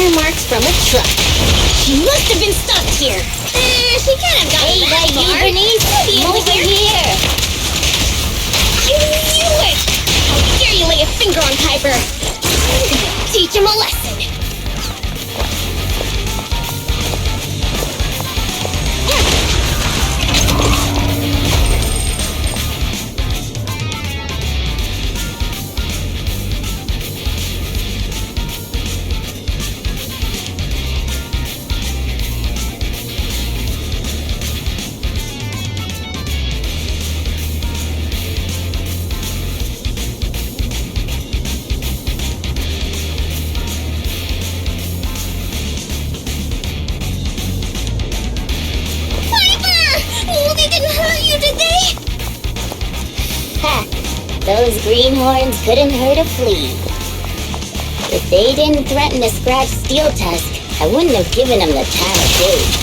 tire marks from a truck. She must have been stuck here. She can't have gotten that far. Hey, Burnice, over here. I knew it! How dare you lay a finger on Piper? I'm gonna teach him a lesson. Those greenhorns couldn't hurt a flea. If they didn't threaten to scratch Steel Tusk, I wouldn't have given them the time of day.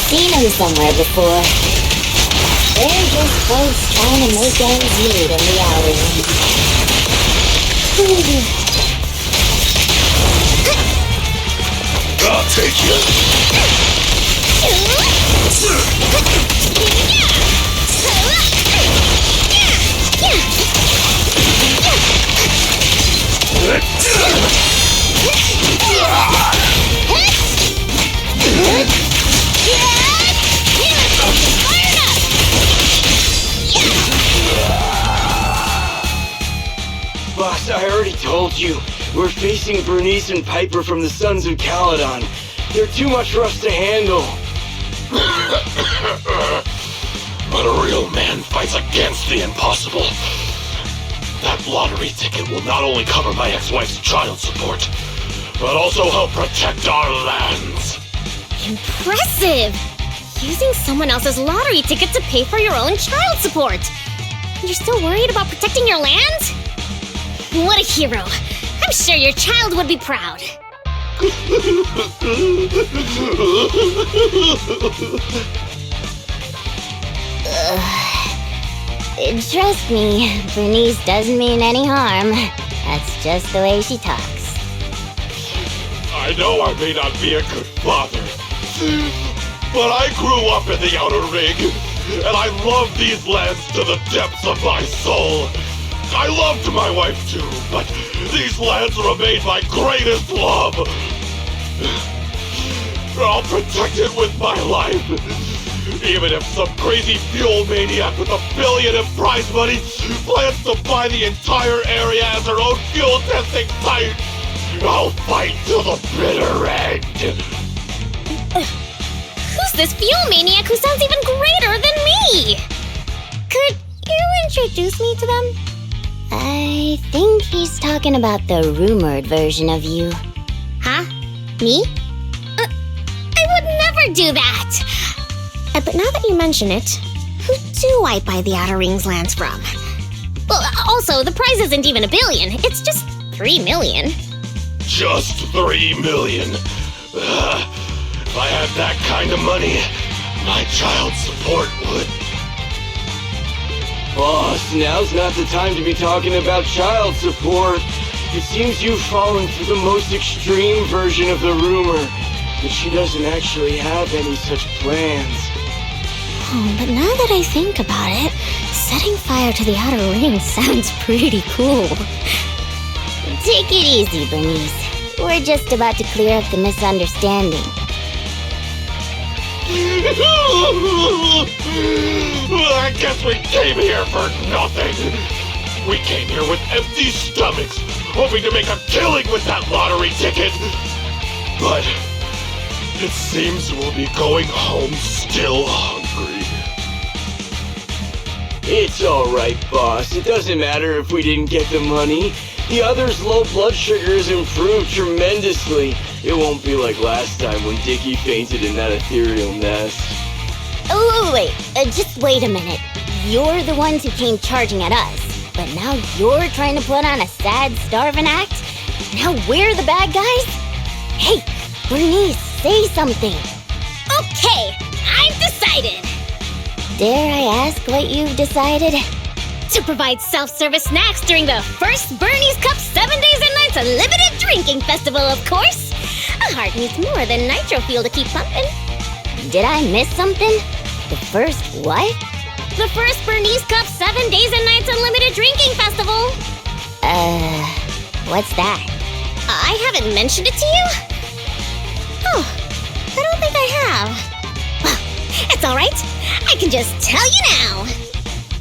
Seen them somewhere before. They're just folks trying to make ends meet in the outer ring. I'll take you. Boss, I already told you. We're facing Burnice and Piper from the Sons of Caledon. They're too much for us to handle. But a real man fights against the impossible. That lottery ticket will not only cover my ex-wife's child support, but also help protect our lands. Impressive! Using someone else's lottery ticket to pay for your own child support. You're still worried about protecting your land? What a hero! I'm sure your child would be proud. Trust me, Burnice doesn't mean any harm. That's just the way she talks. I know I may not be a good father, but I grew up in the Outer Ring, and I love these lands to the depths of my soul. I loved my wife too, but these lands remain my greatest love. I'll protect it with my life. Even if some crazy fuel maniac with $1 billion in prize money plans to buy the entire area as their own fuel testing site, I'll fight till the bitter end. Who's this fuel maniac who sounds even greater than me? Could you introduce me to them? I think he's talking about the rumored version of you. Huh? Me? I would never do that! But now that you mention it, who do I buy the Outer Rings lands from? Well, also, the prize isn't even $1 billion. It's just 3 million. Just 3 million. If I had that kind of money, my child support would... Boss, now's not the time to be talking about child support. It seems you've fallen for the most extreme version of the rumor, that she doesn't actually have any such plans. Oh, but now that I think about it, setting fire to the Outer Ring sounds pretty cool. Take it easy, Burnice. We're just about to clear up the misunderstanding. I guess we came here for nothing. We came here with empty stomachs, hoping to make a killing with that lottery ticket. But it seems we'll be going home still hungry. It's alright, boss. It doesn't matter if we didn't get the money. The other's low blood sugar has improved tremendously. It won't be like last time when Dickie fainted in that ethereal nest. Oh, wait. Just wait a minute. You're the ones who came charging at us. But now you're trying to put on a sad, starving act? Now we're the bad guys? Hey, Burnice, say something. Okay, I've decided. Dare I ask what you've decided? To provide self-service snacks during the first Burnice Cup 7 Days and Nights Unlimited Drinking Festival, of course. A heart needs more than nitro fuel to keep pumping. Did I miss something? The first what? The first Burnice Cup 7 Days and Nights Unlimited Drinking Festival. What's that? I haven't mentioned it to you? Oh, I don't think I have. Well, it's all right. I can just tell you now.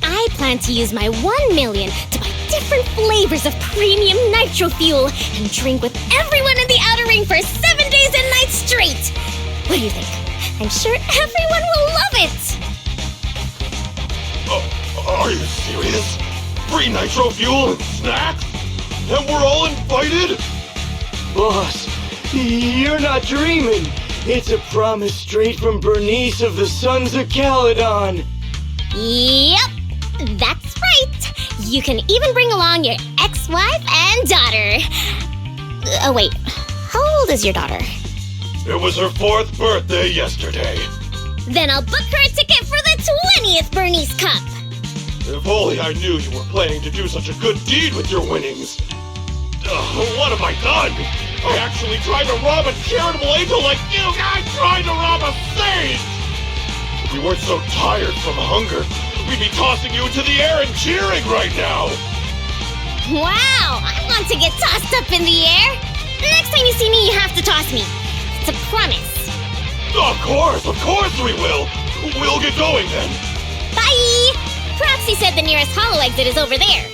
I plan to use my 1 million to buy different flavors of premium nitro fuel and drink with everyone in the outer ring for 7 days and nights straight. What do you think? I'm sure everyone will love it. Are you serious? Free nitro fuel and snacks? And we're all invited? Boss, you're not dreaming. It's a promise straight from Burnice of the Sons of Caledon. Yep, that's right. You can even bring along your ex-wife and daughter. Oh, wait. How old is your daughter? It was her 4th birthday yesterday. Then I'll book her a ticket for the 20th Burnice Cup. If only I knew you were planning to do such a good deed with your winnings. What have I done? I actually tried to rob a charitable angel like you guys tried to rob a sage! If we weren't so tired from hunger, we'd be tossing you into the air and cheering right now! Wow, I want to get tossed up in the air. The next time you see me, you have to toss me. It's a promise. Of course we will! We'll get going then! Bye! Proxy said the nearest hollow exit is over there.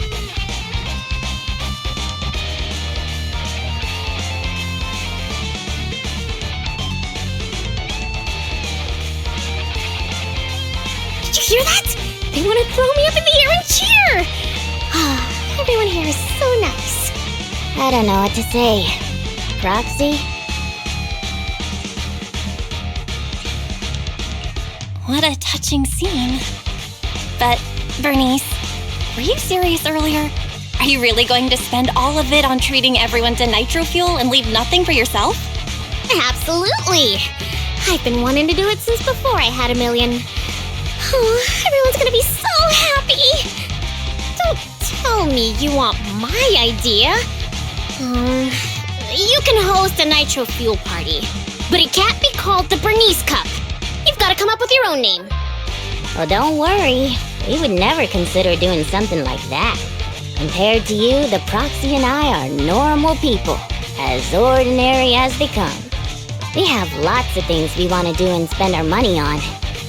Did you hear that? They want to throw me up in the air and cheer! Everyone here is so nice. I don't know what to say. Proxy? What a touching scene. But, Burnice, were you serious earlier? Are you really going to spend all of it on treating everyone to nitro fuel and leave nothing for yourself? Absolutely! I've been wanting to do it since before I had 1 million. Oh, everyone's gonna be so happy! Don't tell me you want my idea. You can host a nitro fuel party, but it can't be called the Burnice Cup. You've got to come up with your own name. Well, don't worry. We would never consider doing something like that. Compared to you, the Proxy and I are normal people, as ordinary as they come. We have lots of things we want to do and spend our money on.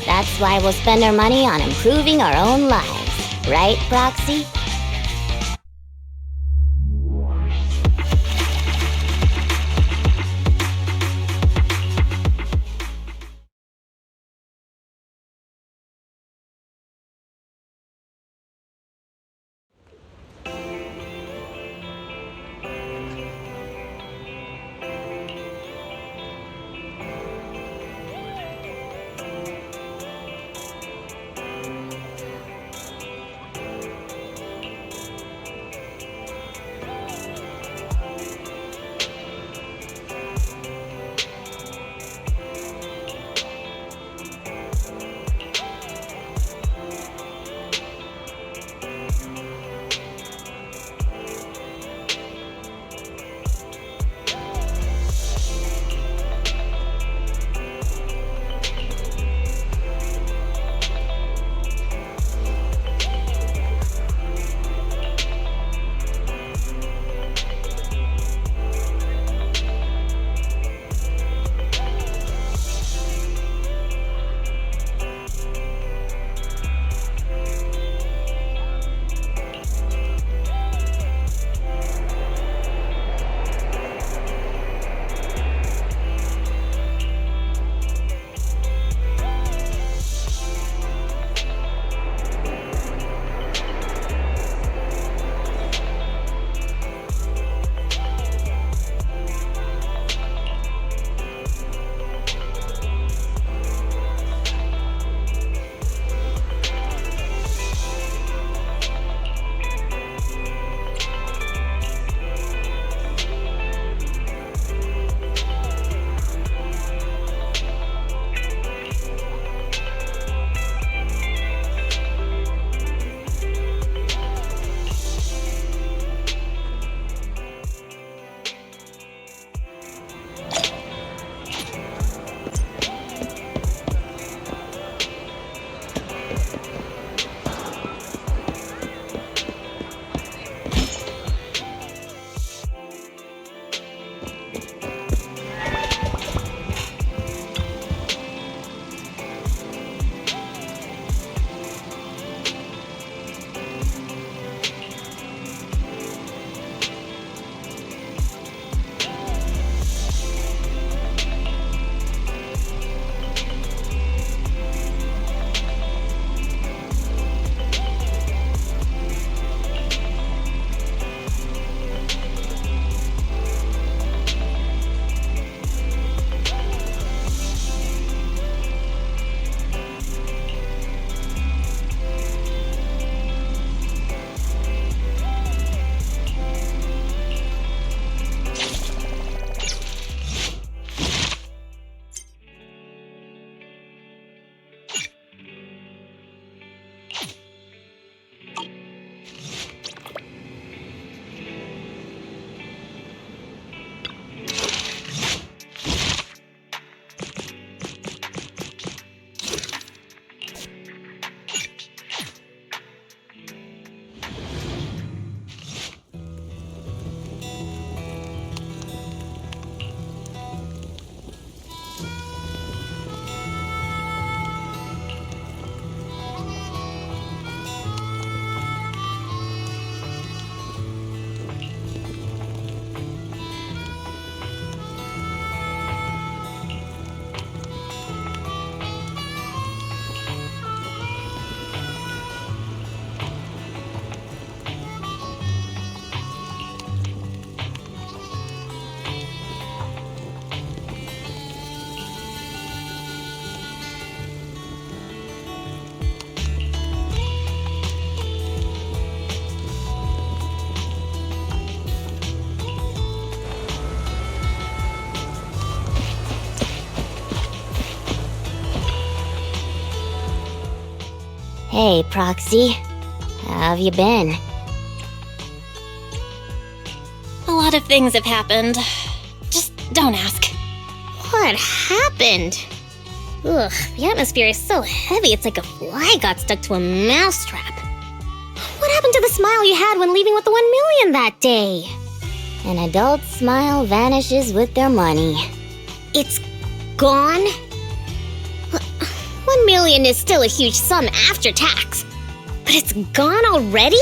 That's why we'll spend our money on improving our own lives. Right, Proxy? Hey, Proxy. How have you been? A lot of things have happened. Just don't ask. What happened? Ugh, the atmosphere is so heavy it's like a fly got stuck to a mousetrap. What happened to the smile you had when leaving with the 1 million that day? An adult's smile vanishes with their money. It's gone? 1 million is still a huge sum after tax. But it's gone already?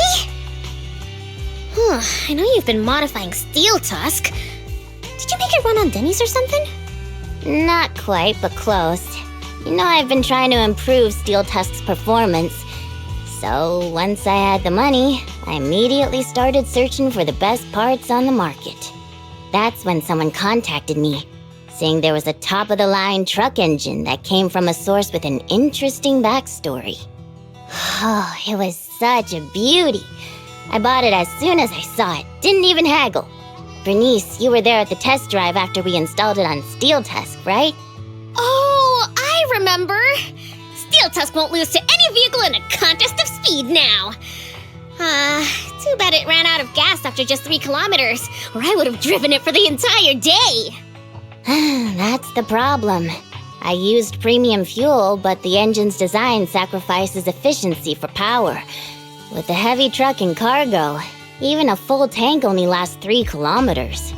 I know you've been modifying Steel Tusk. Did you make it run on Denny's or something? Not quite, but close. You know, I've been trying to improve Steel Tusk's performance. So once I had the money, I immediately started searching for the best parts on the market. That's when someone contacted me, saying there was a top-of-the-line truck engine that came from a source with an interesting backstory. Oh, it was such a beauty. I bought it as soon as I saw it, didn't even haggle. Burnice, you were there at the test drive after we installed it on Steel Tusk, right? Oh, I remember! Steel Tusk won't lose to any vehicle in a contest of speed now. Too bad it ran out of gas after just 3 kilometers, or I would have driven it for the entire day. That's the problem. I used premium fuel, but the engine's design sacrifices efficiency for power. With the heavy truck and cargo, even a full tank only lasts 3 kilometers.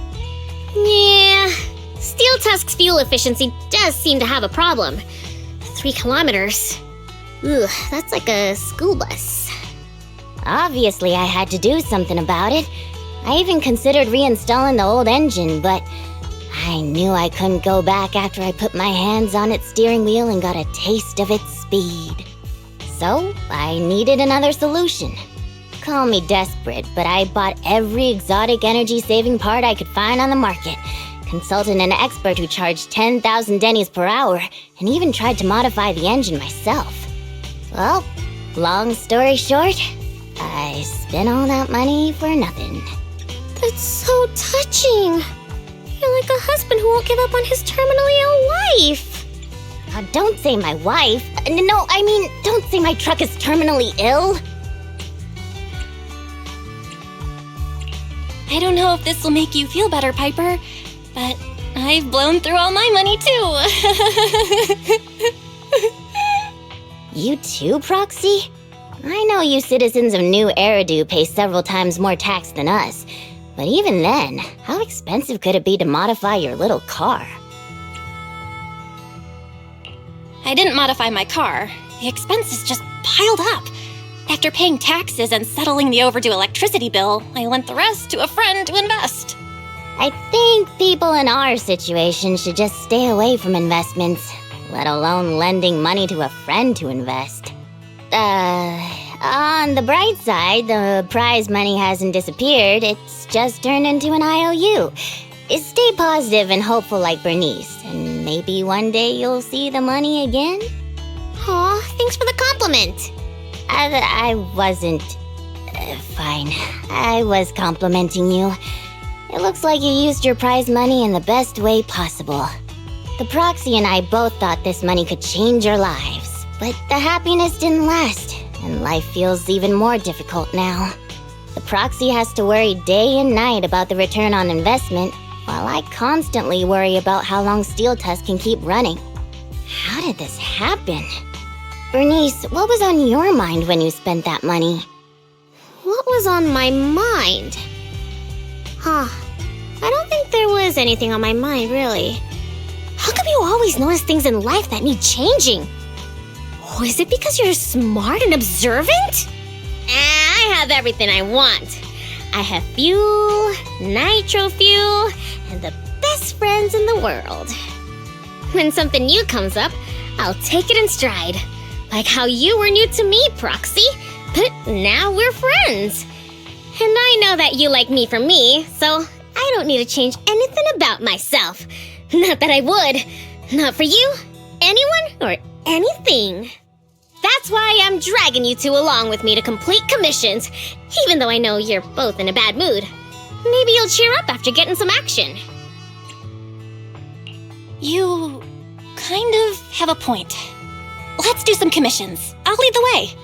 Yeah, Steel Tusk's fuel efficiency does seem to have a problem. 3 kilometers. Ugh, that's like a school bus. Obviously, I had to do something about it. I even considered reinstalling the old engine, but I knew I couldn't go back after I put my hands on its steering wheel and got a taste of its speed. So, I needed another solution. Call me desperate, but I bought every exotic energy-saving part I could find on the market, consulted an expert who charged 10,000 Denny's per hour, and even tried to modify the engine myself. Well, long story short, I spent all that money for nothing. That's so touching. You're like a husband who won't give up on his terminally ill wife. Don't say my wife. No, I mean, don't say my truck is terminally ill. I don't know if this will make you feel better, Piper, but I've blown through all my money too. You too, Proxy? I know you citizens of New Eridu pay several times more tax than us, but even then, how expensive could it be to modify your little car? I didn't modify my car. The expenses just piled up. After paying taxes and settling the overdue electricity bill, I lent the rest to a friend to invest. I think people in our situation should just stay away from investments, let alone lending money to a friend to invest. On the bright side, the prize money hasn't disappeared, it's just turned into an IOU. Stay positive and hopeful like Burnice, and maybe one day you'll see the money again? Aw, thanks for the compliment. I wasn't... fine. I was complimenting you. It looks like you used your prize money in the best way possible. The Proxy and I both thought this money could change our lives, but the happiness didn't last, and life feels even more difficult now. The Proxy has to worry day and night about the return on investment, while I constantly worry about how long Steel Tusk can keep running. How did this happen? Burnice, what was on your mind when you spent that money? What was on my mind? I don't think there was anything on my mind, really. How come you always notice things in life that need changing? Oh, is it because you're smart and observant? I have everything I want. I have fuel, nitro fuel, and the best friends in the world. When something new comes up, I'll take it in stride. Like how you were new to me, Proxy, but now we're friends. And I know that you like me for me, so I don't need to change anything about myself. Not that I would. Not for you, anyone, or anything. That's why I'm dragging you two along with me to complete commissions, even though I know you're both in a bad mood. Maybe you'll cheer up after getting some action. You kind of have a point. Let's do some commissions. I'll lead the way.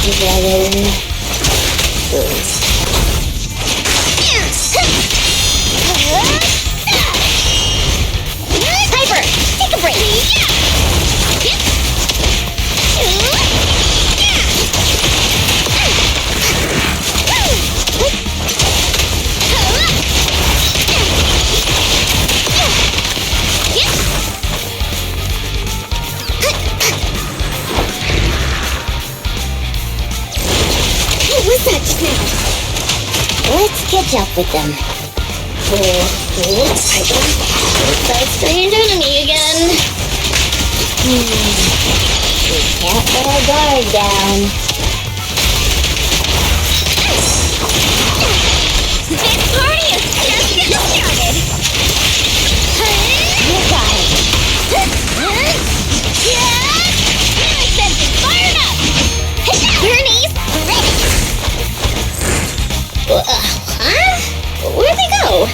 together. Good. Piper, take a break. What was that just now? Let's catch up with them. What's Piper? It's that strange enemy again. We can't let our guard down. This party is just getting started. You got it. My sense is fired up. Burnice, ready. Huh? Where'd they go?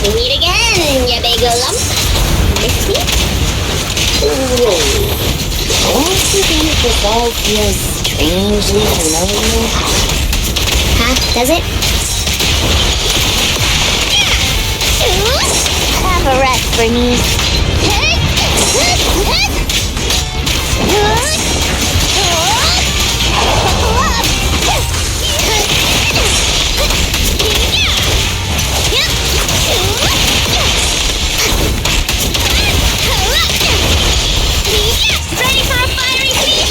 We meet again, ya big lump. Miss me? Don't you think this all feels strangely familiar? Huh? Does it? Have a rest, Burnice. Ready for a fiery feast?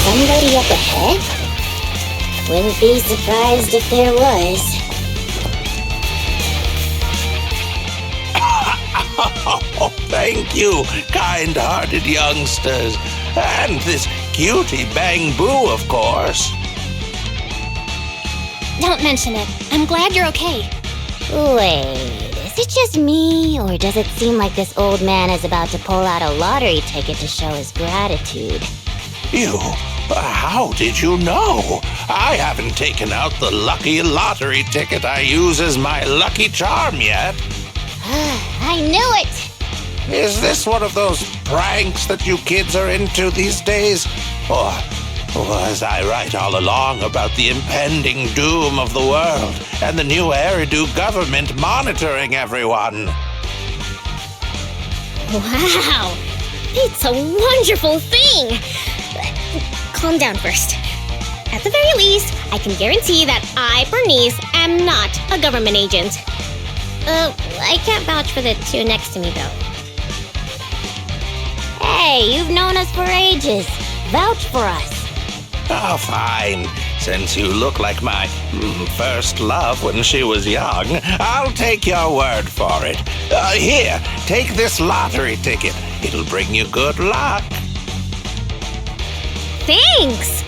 Somebody up ahead? Wouldn't be surprised if there was. Oh, thank you, kind-hearted youngsters. And this cutie Bang Boo, of course. Don't mention it. I'm glad you're okay. Wait, is it just me, or does it seem like this old man is about to pull out a lottery ticket to show his gratitude? You? How did you know? I haven't taken out the lucky lottery ticket I use as my lucky charm yet. I knew it! Is this one of those pranks that you kids are into these days? Or was I right all along about the impending doom of the world and the new Eridu government monitoring everyone? Wow, it's a wonderful thing. Calm down first. At the very least, I can guarantee that I, Burnice, am not a government agent. I can't vouch for the two next to me, though. Hey, you've known us for ages. Vouch for us. Oh, fine. Since you look like my first love when she was young, I'll take your word for it. Here, take this lottery ticket. It'll bring you good luck. Thanks!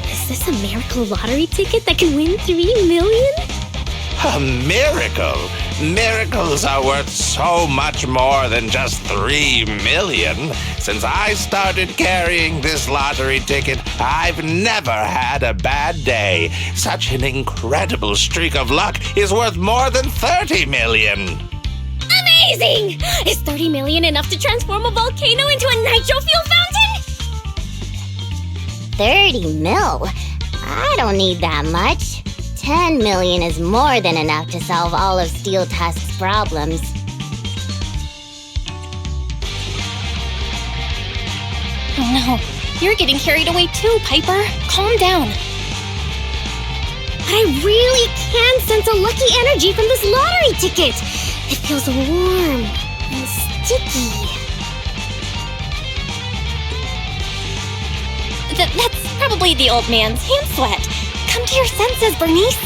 Is this a miracle lottery ticket that can win 3 million? A miracle? Miracles are worth so much more than just 3 million. Since I started carrying this lottery ticket, I've never had a bad day. Such an incredible streak of luck is worth more than 30 million. Amazing! Is 30 million enough to transform a volcano into a nitro fuel fountain? 30 mil? I don't need that much. 10 million is more than enough to solve all of Steel Tusk's problems. Oh no, you're getting carried away too, Piper. Calm down. But I really can sense a lucky energy from this lottery ticket. It feels warm and sticky. That's probably the old man's hand sweat. Come to your senses, Burnice.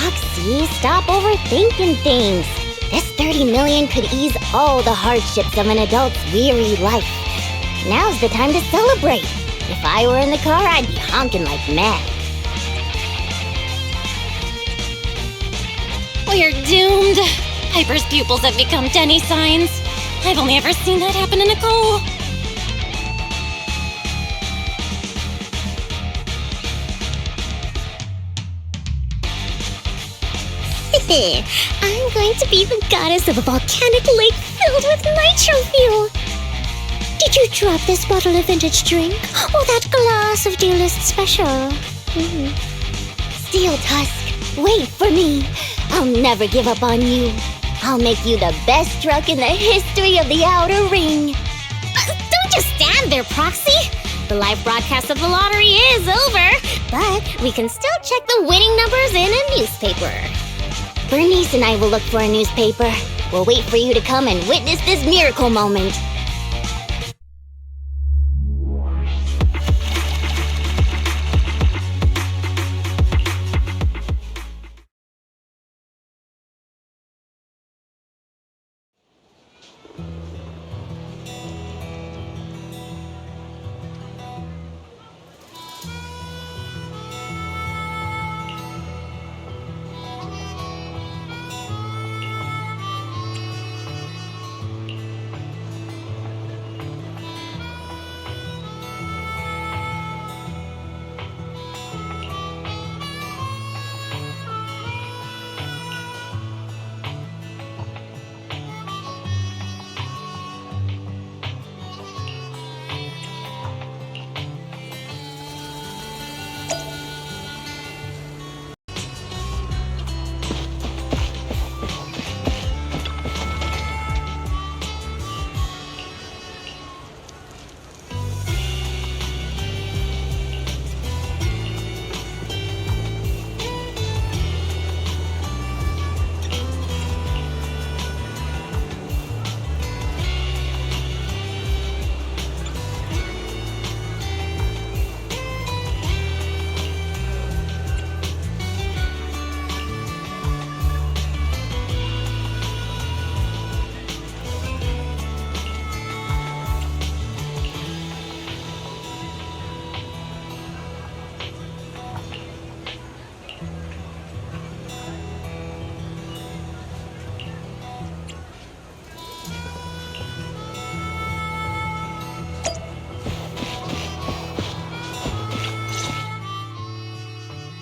Roxy, stop overthinking things. This 30 million could ease all the hardships of an adult's weary life. Now's the time to celebrate. If I were in the car, I'd be honking like mad. We're doomed. Piper's pupils have become Denny signs. I've only ever seen that happen to Nicole. I'm going to be the goddess of a volcanic lake filled with nitro fuel. Did you drop this bottle of vintage drink? Or that glass of dearest special? Steel Tusk, wait for me. I'll never give up on you. I'll make you the best truck in the history of the Outer Ring. Don't just stand there, Proxy. The live broadcast of the lottery is over, but we can still check the winning numbers in a newspaper. Burnice and I will look for a newspaper. We'll wait for you to come and witness this miracle moment.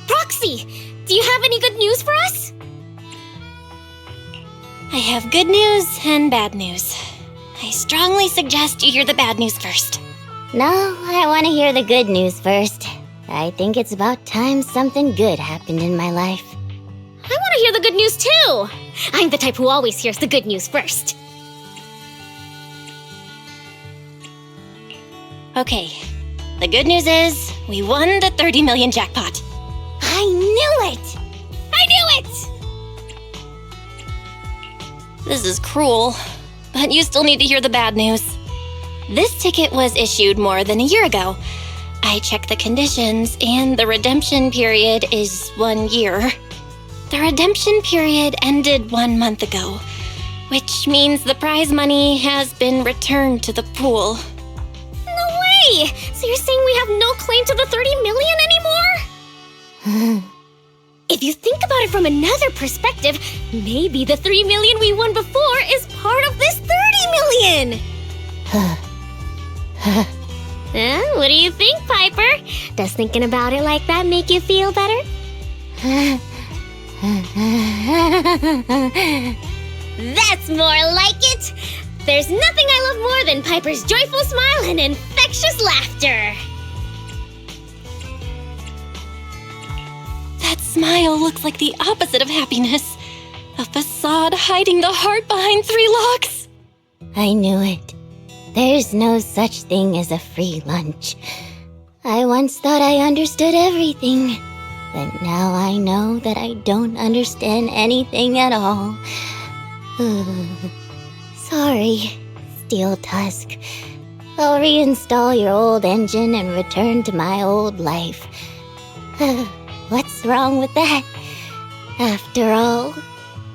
Proxy, do you have any good news for us? I have good news and bad news. I strongly suggest you hear the bad news first. No, I want to hear the good news first. I think it's about time something good happened in my life. I want to hear the good news too. I'm the type who always hears the good news first. Okay, the good news is we won the 30 million jackpot. I knew it! I knew it! This is cruel, but you still need to hear the bad news. This ticket was issued more than a year ago. I checked the conditions, and the redemption period is 1 year. The redemption period ended 1 month ago, which means the prize money has been returned to the pool. No way! So you're saying we have no claim to the 30 million anymore? If you think about it from another perspective, maybe the 3 million we won before is part of this 30 million! What do you think, Piper? Does thinking about it like that make you feel better? That's more like it! There's nothing I love more than Piper's joyful smile and infectious laughter! That smile looks like the opposite of happiness. A facade hiding the heart behind 3 locks. I knew it. There's no such thing as a free lunch. I once thought I understood everything, but now I know that I don't understand anything at all. Sorry, Steel Tusk. I'll reinstall your old engine and return to my old life. What's wrong with that? After all,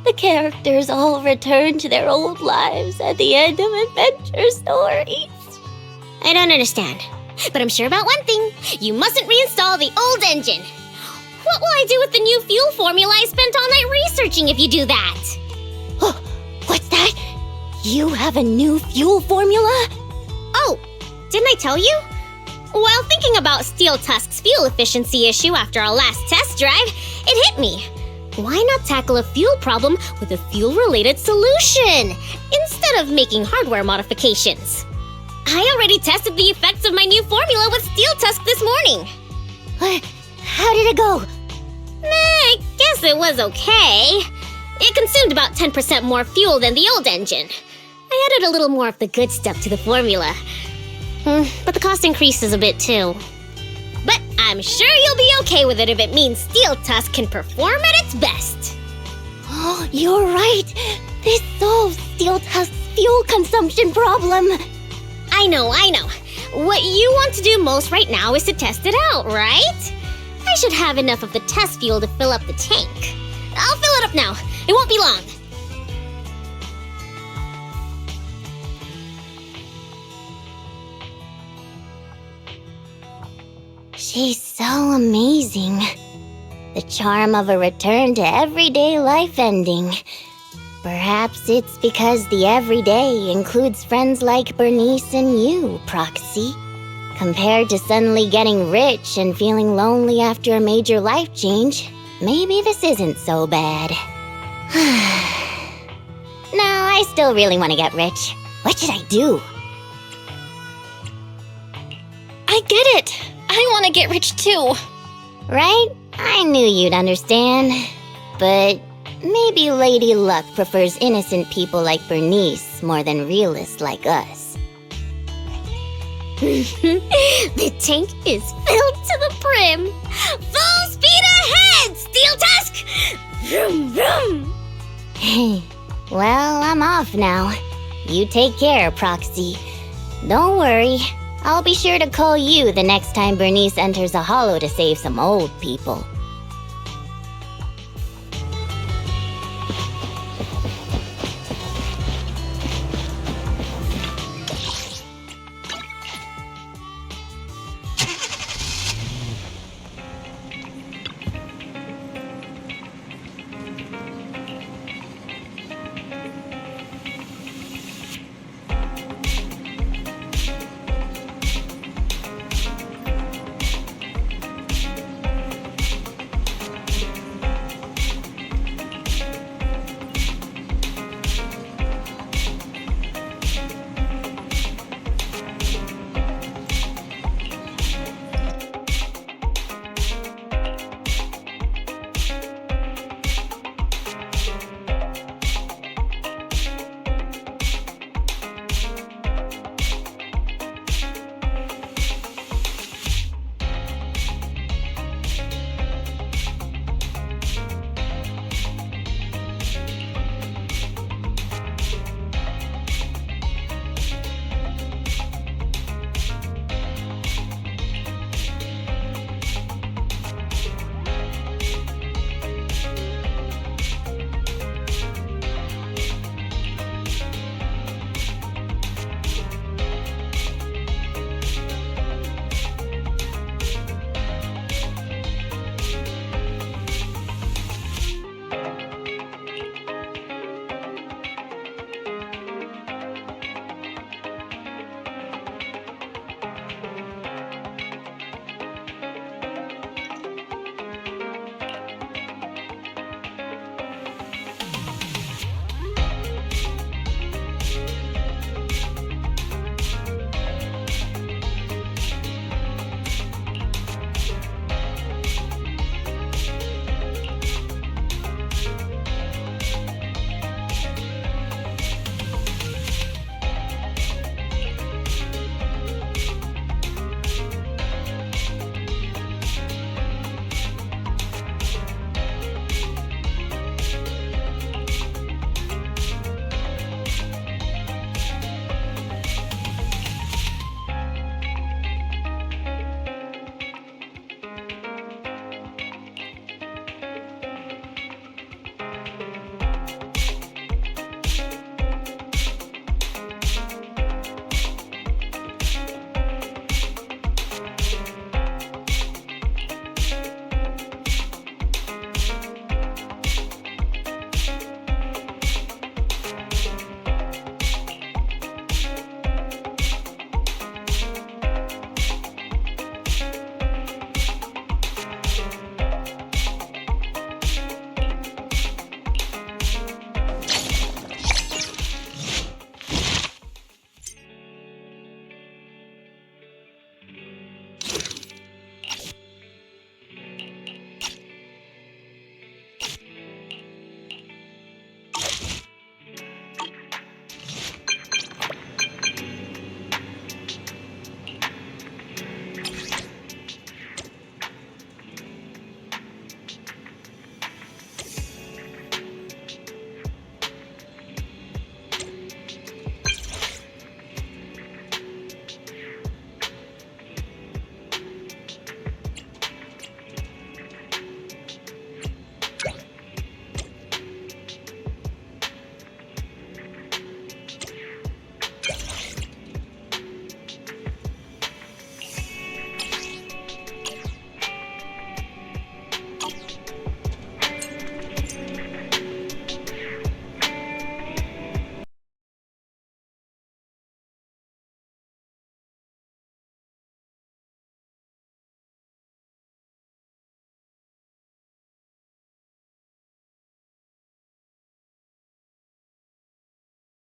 the characters all return to their old lives at the end of adventure stories. I don't understand, but I'm sure about one thing. You mustn't reinstall the old engine. What will I do with the new fuel formula I spent all night researching if you do that? Oh, what's that? You have a new fuel formula? Oh, didn't I tell you? While thinking about Steel Tusk's fuel efficiency issue after our last test drive, it hit me. Why not tackle a fuel problem with a fuel-related solution instead of making hardware modifications? I already tested the effects of my new formula with Steel Tusk this morning. How did it go? I guess it was okay. It consumed about 10% more fuel than the old engine. I added a little more of the good stuff to the formula. But the cost increases a bit too. But I'm sure you'll be okay with it if it means Steel Tusk can perform at its best. Oh, you're right. This solves Steel Tusk's fuel consumption problem. I know. What you want to do most right now is to test it out, right? I should have enough of the test fuel to fill up the tank. I'll fill it up now. It won't be long. She's so amazing. The charm of a return to everyday life ending. Perhaps it's because the everyday includes friends like Burnice and you, Proxy. Compared to suddenly getting rich and feeling lonely after a major life change, maybe this isn't so bad. No, I still really want to get rich. What should I do? I get it. I want to get rich too. Right? I knew you'd understand. But maybe Lady Luck prefers innocent people like Burnice more than realists like us. The tank is filled to the brim. Full speed ahead, Steel Tusk! Vroom, vroom. Well, I'm off now. You take care, Proxy. Don't worry. I'll be sure to call you the next time Burnice enters a hollow to save some old people.